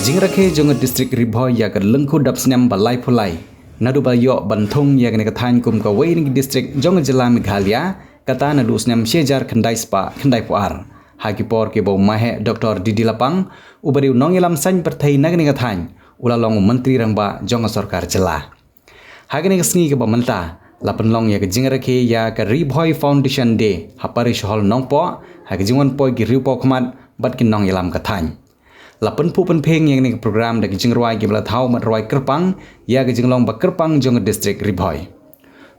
jing Rakhe jong district Bhoi ya ka lengku dap Snem balai phulai nadu ba yo banthong ya ka thain kum ka wei district jong jila Meghalaya kata nadu Snem shejar khandai spa khandai puar hakipor ke bo mahe Dr. Didi Lapang ubariu nongilam san perthai nagni ka thain ulalong menteri rangba jong sarkar jela hagni sngi ke ba manta lapenlong ya ka jing Rakhe ya ka Bhoi Foundation Day hapari shol Nongpoh hag jingwan poi ki ripo khmat bat kin nongilam ka thain lapen pupen peng yang ni program dak jing roi ki bla thau mat roi kerpang ya ke jing long ba kerpang jong district Bhoi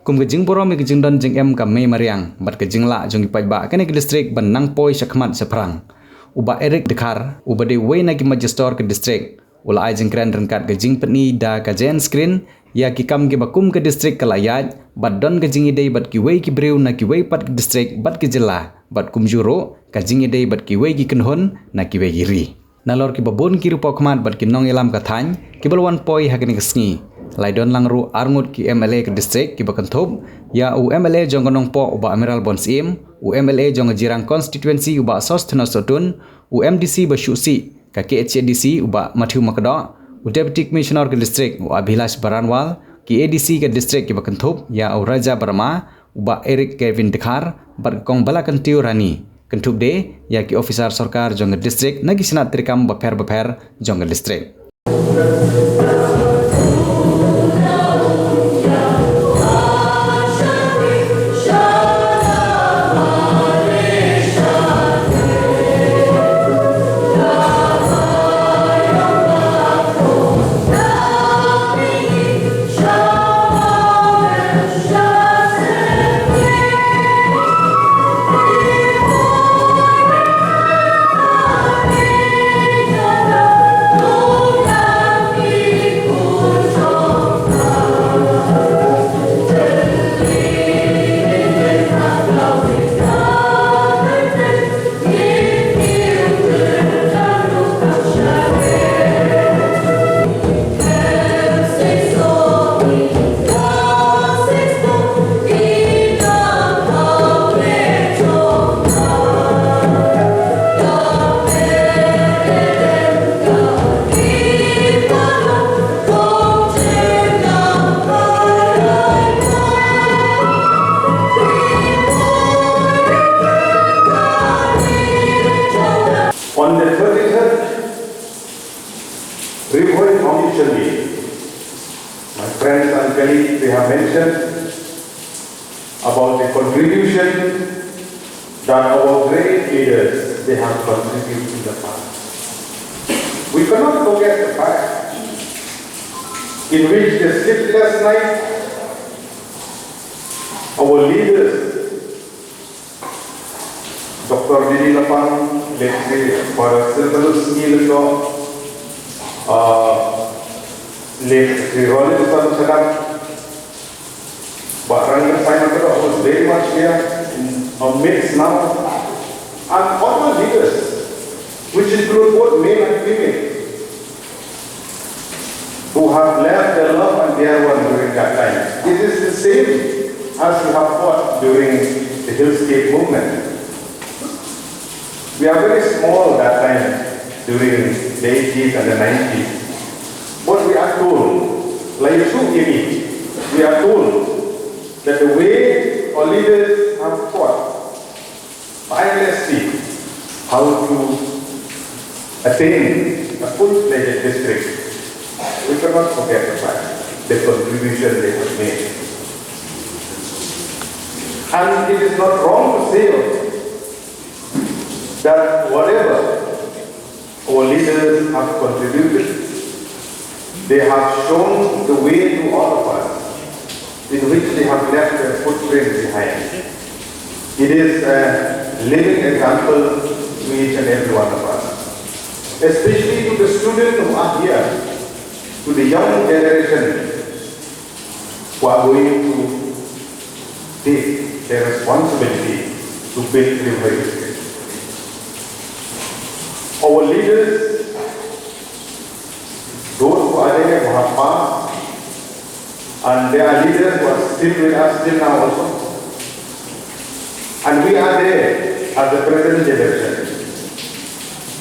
kum ke jing borom ke jing don jing em ka me mariang bat ke jing la jong pai ba ke district ban Nongpoh sakmat seprang uba erik dekar uba de we na ki magister ke district ula ai jing kran rengkat ke jing petni da ka jen screen ya ki kam ke bakum ke district kalayat bat don ke jing ide bat ki we ki breu na ki we pat ke district bat ke jela bat kum juro ka jing ide bat ki we ki kenhon na ki we ri nalor ki babon ki rupo khmat bat ki nong elam ka thain ki balwan poi hakini sngi laidon langru arngut ki MLA ke district ki bakanthop ya u MLA jong Nongpoh uba amiral bonsim u MLA jong jirang constituency uba sosthna sotun u MDC ba shusi ka KHDC uba Matthew Makdo u deputy commissioner ke district u Abhilash Baranwal ki ADC ke district ki bakanthop ya u Raja Barma uba Eric Kevin Dekhar bat kong bala kantiu rani kentup de ya ki officer sarkar jong district nagi sinat trikam baper jong district On the 23rd Bhoi Foundation Day, my friends and colleagues, they have mentioned about the contribution that our great leaders they have contributed in the past. We cannot forget the fact in which the sleepless night our leaders, Dr. Didi Lapang, let's say, for a simple skill of let's say, rolling some setup, but running sign was very much here in our midst now, and all the leaders, which include both male and female, who have left their love and their one during that time. It is the same as we have fought during the Hillscape movement. We are very small that time during the 80s and the 90s. But we are told, like true image, we are told that the way our leaders have fought tirelessly how to attain a full-fledged district, we cannot forget the fact, the contribution they have made. And it is not wrong to say that whatever our leaders have contributed, they have shown the way to all of us, in which they have left their footprint behind. It is a living example to each and every one of us, especially to the students who are here, to the young generation who are going to take their responsibility to build the Bhoi. Our leaders, those who are there who have passed, and there are leaders who are still with us till now also. And we are there as the present generation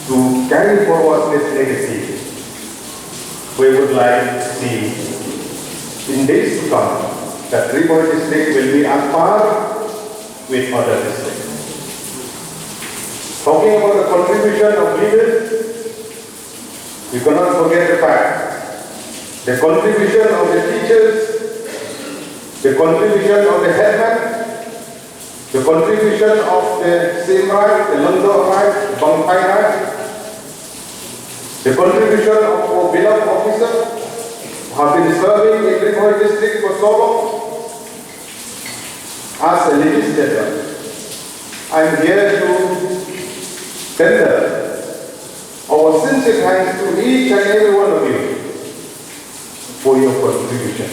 to carry forward this legacy we would like to see in days to come that Bhoi district will be on par with other districts. Talking about the contribution of leaders, we cannot forget the fact, the contribution of the teachers, the contribution of the headman, the contribution of the sngewbha, the Nongpoh, the bynta, the contribution of our beloved officers who have been serving in Bhoi district for so long. As a legislator, I am here to tender our sincere thanks to each and every one of you for your contribution.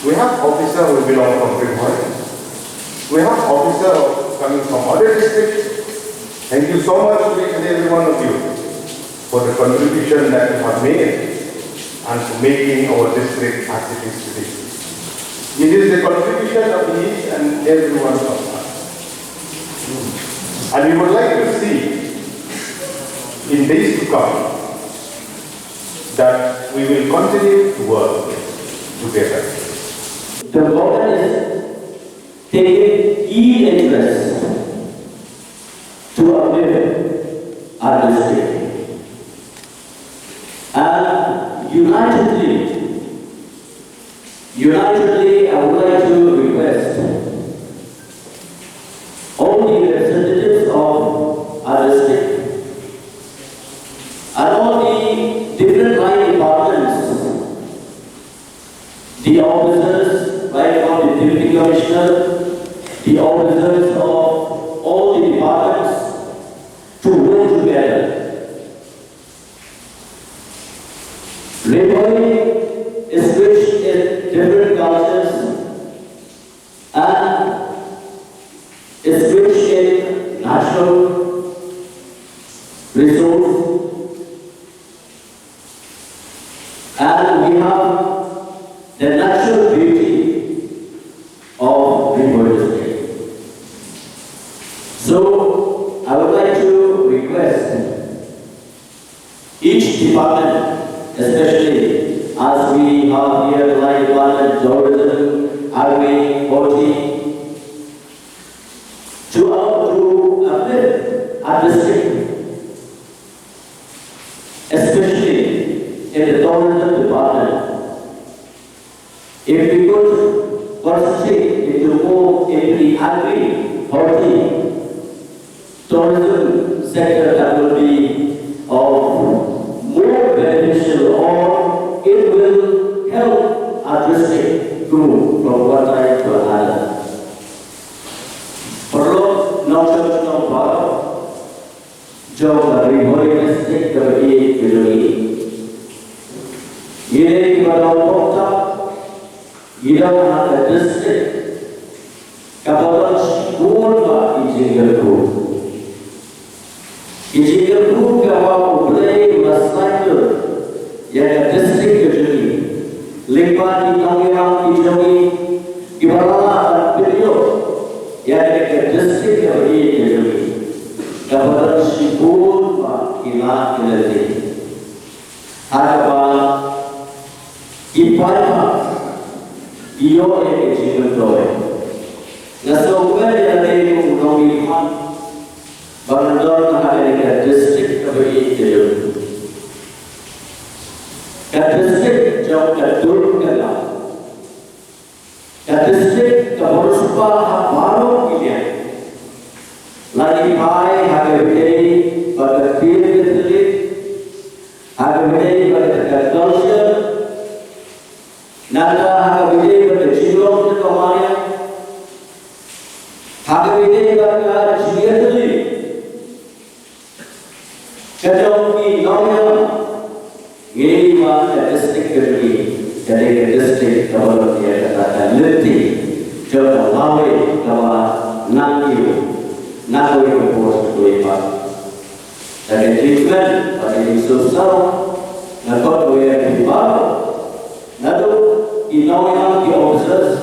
We have officers who belong from Bhoi. We have officers coming from other districts. Thank you so much to each and every one of you for the contribution that you have made and for making our district as it is today. It is the contribution of each and every one of us. And we would like to see in days to come that we will continue to work together. The government is taking keen interest to uplift our district. And unitedly, I would like to request all the representatives of our district and all the different line departments, the officers, right from the deputy commissioner, the officers of all the departments, to work together. Bhoi is rich in different cultures and is rich in natural resources, and we have the natural beauty of Bhoi district. So I would like to request each department, especially as we have here the line department, tourism, army, OT, to uplift our district, especially in the tourism department. If we could concentrate into more into the agri, OT, tourism sector, that will be of more beneficial, or it will help our district grow from one side to another. Perlu Nongpoh, jong dari Bhoi district ke ini, ini kepada Nongpoh, ini ada district kepada sngewbha Ijigerku kawa mulai masyarakat yang distrik kejuni, lingkungan di Nongpoh dijauhi, Ibarala dan Video yang distrik yang dijauhi, kepada sngewbha kila kelati, apa Iaka, iyo yang Ijigerku, nasokan yang dari Nongpoh. Bandar Nahariya district of India. District of Durgala. District of Horspa Habaro India. Lagi Bhai Habibie, but the field Habibie, but the culture. Nada Habibie, but the Shillong to Kamaya. Habibie, but the Jigatli. Kalau di Nongpoh, ini mana district kedua, dari district kalau dia katakan letih, jauh lawai kawa Nongpoh pos tuipa. Dari treatment pada susah, nakot boleh dibawa, lalu di Nongpoh di officers,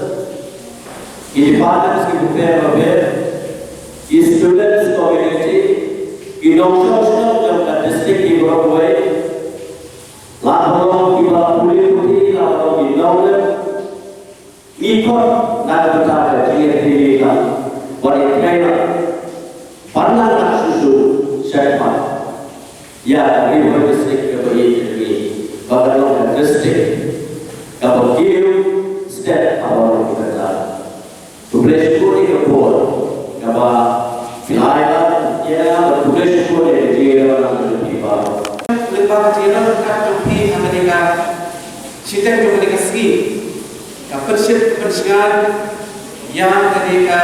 di departments di beberapa, di students community. Nongpoh district di Bhoi, Lalu kita boleh putih, lalu kita ikut nak bercakap dengan kita. Boleh kaya pandang susu siapa? Ya, ribuan distrik kemudian bagaimana distrik kalau kiu step awal kita dah. Tulis kuri khubor, kalau filaikan ya tulis kuri dia orang lebih baru. Lepas jiran kat topi Amerika, siapa yang mereka ski, kapal persiapan yang mereka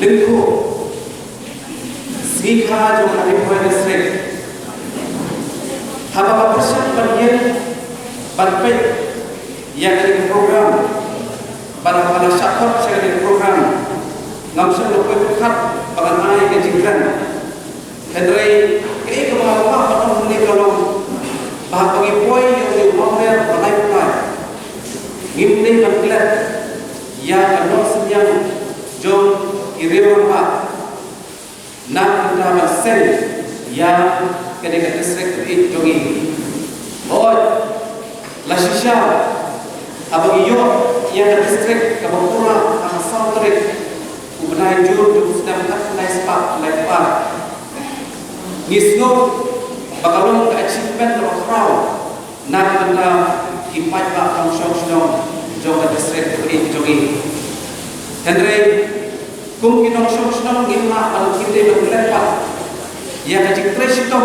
lengkap ski kah jom kami buat distrik. Haba persiapan yang berbaik yang ada program, pada syakot saya ada program, ngambil lokal dekat pada naik ke jiran. Henry kaya kemauan apa ni kalau bahag bagi Bhoi yang di Mawmer balai-balai ngimni mangklat ya kanok senyang jong iriwan pa nak undang sen ya kedai distrik itu jongi Bhoi lasisha abang iyo yang distrik kabapura ang sautrik ubnay jur jung sedang tak naispa lepa Nisno bakalong achievement ng crowd na benda ipat pa ang Shillong jong district itu jogi. Henry kung kinong Shillong gimna ang kita berlepat ya kajik tres itu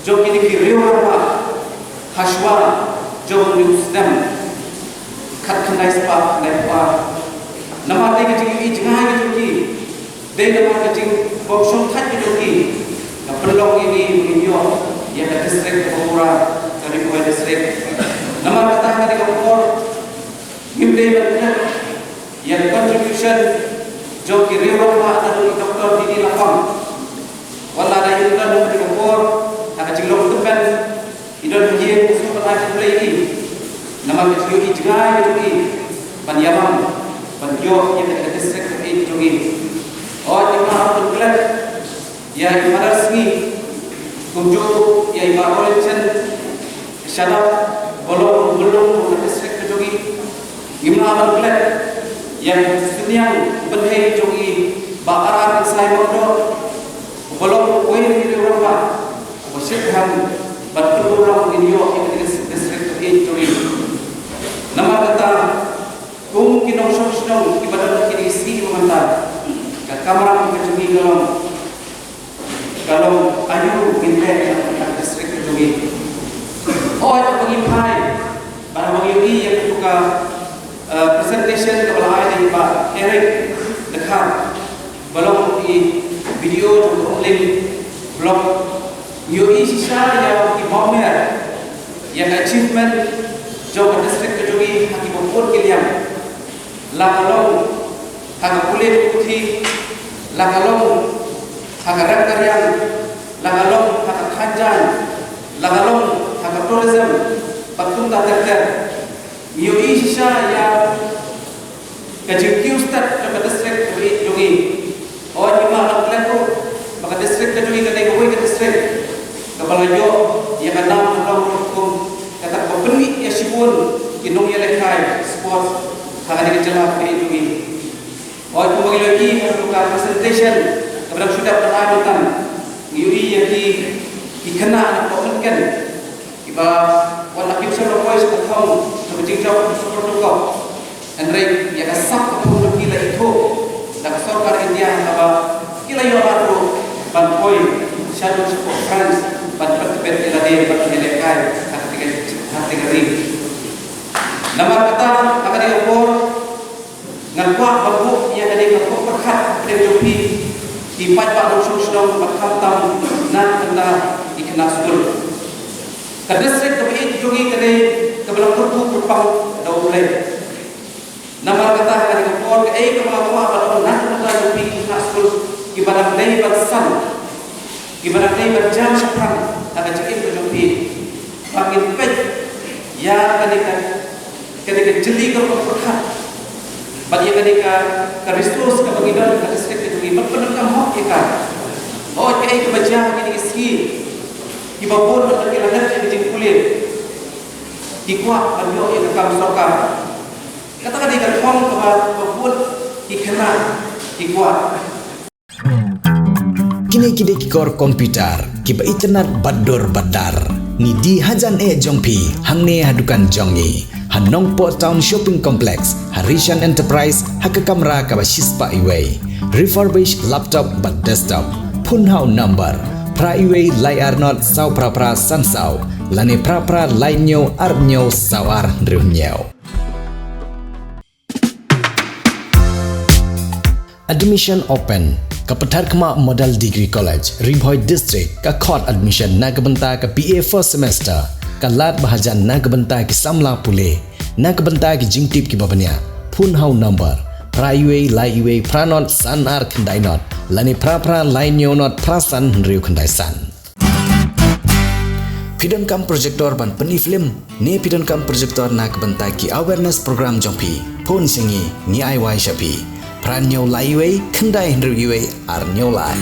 jong ini kiriwa pa haswa jong Snem kat kanais pa lepa nama tay kajik ijngai jogi day nama kajik boksong kat jogi Perlong ini menunjuk yang ada distrik Nongpoh dari Bhoi distrik. Nama kata dari Nongpoh, mimpi berkat yang contribution jauh kiri rumah dan doktor di lapang. Walau ada yang sudah dari Nongpoh, ada Shillong tepan, idon menjadi musuh perang ini. Nama kecil ijgai ini, panjang, panjang yang ada distrik ini juga. Oh, jemaah berkat. Ya ibarat sini, kunjung ya ibarat orang syadab belum distrik kejogi, gimana berkelat yang seniang berhei jogi bakaran saya bodoh, belum poin di rumah, bersihkan bertelur orang di York yang distrik kejogi. Nama kata kung kinong Shillong ibarat kini isi mengantar, kamera kejogi kalau ayu kita yang distrik kejogi. Oh itu pengipai, para pengipai yang buka presentation kepada ayah Pak Eric dekat belum di video untuk link blog Yoi sisa yang di Mawmer yang achievement jauh distrik kejogi hati maupun kilian lakalong hak kulit putih lakalong hak karyan, lagalong hak kajan, lagalong hak tourism, patung tater. Yoi sisa yang kajiki ustad dapat distrik kejogi. Oh jemaah laku maka distrik kejogi kedai Bhoi ke distrik. Kepala jo yang enam hukum kata pembeli ya sibun inung ya lekai sport hak ada kejelah kejogi. Oh itu bagi lagi bukan presentation. Kepada sudah pernah Yui yang dikena kan iba wala kimsa lo boys ko thong to jingjaw protocol Andre ya kasap ko kila itu dak sorkar India aba kila yo atu ban Bhoi shadow support France ban pet elade ban elekai hati gari nama kata akan diopor ngalwa babu yang ada ngapok perkat jopi ipat pak Shillong berkhatam nan kena ikna sul kadestrik kebi jogi kene kebelang turku berpang daulai nama kata akan diopor ke kemalawa pada nan kena jopi ikna sul ibadah dai bersan ibadah dai berjam sepang ada cekin jopi pangin pet ya ketika jeli berkat bagi ketika Kristus kebagian kadestrik itu berpenekam hok ikan oh kayak kebaca ini isi ibapun untuk kiladat yang dijin kulit kuat banyak yang akan sokar. Katakan di kerjaan kebuat kena kuat. Kini kikor komputer, kiba internet bador badar. Ni di hajan jongpi, hangne hadukan jongi. Han Nongpoh Town Shopping Complex, Harishan Enterprise, haka kamera kaba shispa iway. Refurbished laptop but desktop. Phun hau number. Pra iway layar not sau pra san sau. Lani pra lay nyo ar nyo sawar driu nyo. Admission open. Kapetar kema Model Degree College, Bhoi District, ka court admission na kebenta ka BA first semester, ka lat bahajan na kebenta ki samla pule, na kebenta ki jingtip ki babanya, phun hau number, pra iwe lai iwe pranot san ar kendai not, lani pra lai nyo not prasan riu kendai san. Pidon kam projector ban peni film, ne pidon kam projector na kebenta ki awareness program jompi, phun singi ni ai wai shapi. Pran nyo lai iwe, kendai hendru iwe, ar nyo lai.